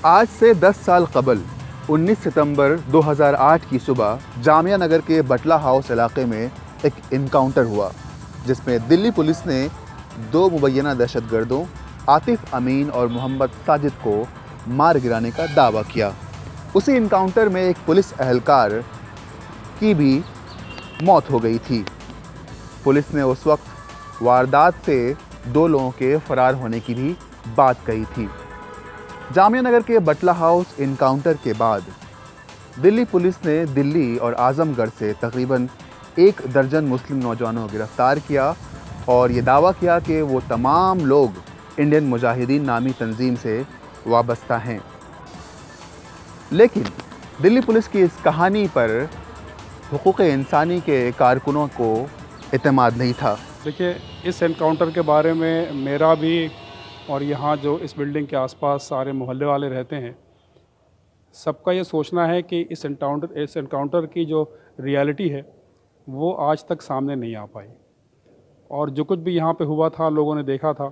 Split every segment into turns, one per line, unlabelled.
आज से 10 साल कबल 19 सितंबर 2008 की सुबह जामिया नगर के बटला हाउस इलाके में एक इनकाउंटर हुआ, जिसमें दिल्ली पुलिस ने दो मुबैना दहशतगर्दों आतिफ अमीन और मोहम्मद साजिद को मार गिराने का दावा किया। उसी इनकाउंटर में एक पुलिस एहलकार की भी मौत हो गई थी। पुलिस ने उस वक्त वारदात से दो लोगों के फरार होने की भी बात कही थी। जामिया नगर के बटला हाउस इनकाउंटर के बाद दिल्ली पुलिस ने दिल्ली और आजमगढ़ से तकरीबन 1 दर्जन मुस्लिम नौजवानों को गिरफ्तार किया और ये दावा किया कि वो तमाम लोग इंडियन मुजाहिदीन नामी तंजीम से वाबस्ता हैं। लेकिन दिल्ली पुलिस की इस कहानी पर हुकूक़ इंसानी के कारकुनों को एतमाद नहीं था।
देखिए, इस एनकाउंटर के बारे में मेरा भी और यहाँ जो इस बिल्डिंग के आसपास सारे मोहल्ले वाले रहते हैं, सबका ये सोचना है कि इस एनकाउंटर की जो रियलिटी है वो आज तक सामने नहीं आ पाई। और जो कुछ भी यहाँ पे हुआ था, लोगों ने देखा था,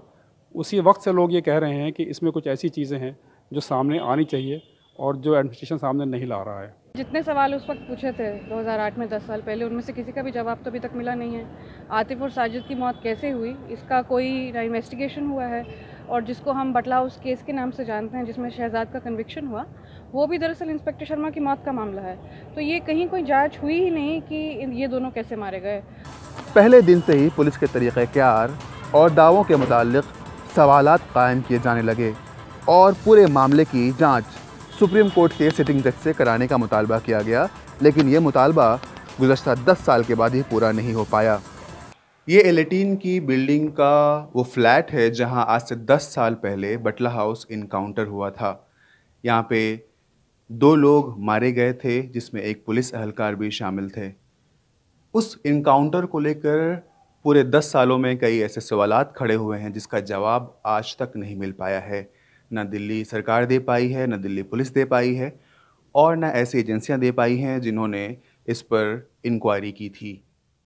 उसी वक्त से लोग ये कह रहे हैं कि इसमें कुछ ऐसी चीज़ें हैं जो सामने आनी चाहिए और जो एडमिनिस्ट्रेशन सामने नहीं ला रहा है।
जितने सवाल उस वक्त पूछे थे 2008 में 10 साल पहले, उनमें से किसी का भी जवाब तो अभी तक मिला नहीं है। आतिफ और साजिद की मौत कैसे हुई, इसका कोई ना इन्वेस्टिगेशन हुआ है, और जिसको हम बटला हाउस केस के नाम से जानते हैं, जिसमें शहजाद का कन्विक्शन हुआ, वो भी दरअसल इंस्पेक्टर शर्मा की मौत का मामला है। तो ये कहीं कोई जाँच हुई ही नहीं कि ये दोनों कैसे मारे गए।
पहले दिन से ही पुलिस के तरीक़ेकार और दावों के मुताल्लिक़ सवालात कायम किए जाने लगे और पूरे मामले की जांच सुप्रीम कोर्ट के सिटिंग जज से कराने का मुतालबा किया गया, लेकिन ये मुतालबा गुज़श्ता 10 साल के बाद ही पूरा नहीं हो पाया। ये एलेटीन की बिल्डिंग का वो फ्लैट है जहां आज से 10 साल पहले बटला हाउस इनकाउंटर हुआ था। यहाँ पे 2 लोग मारे गए थे, जिसमें एक पुलिस एहलकार भी शामिल थे। उस इनकाउंटर को लेकर पूरे 10 सालों में कई ऐसे सवालात खड़े हुए हैं जिसका जवाब आज तक नहीं मिल पाया है। ना दिल्ली सरकार दे पाई है, ना दिल्ली पुलिस दे पाई है, और ना ऐसी एजेंसियां दे पाई हैं जिन्होंने इस पर इंक्वायरी की थी।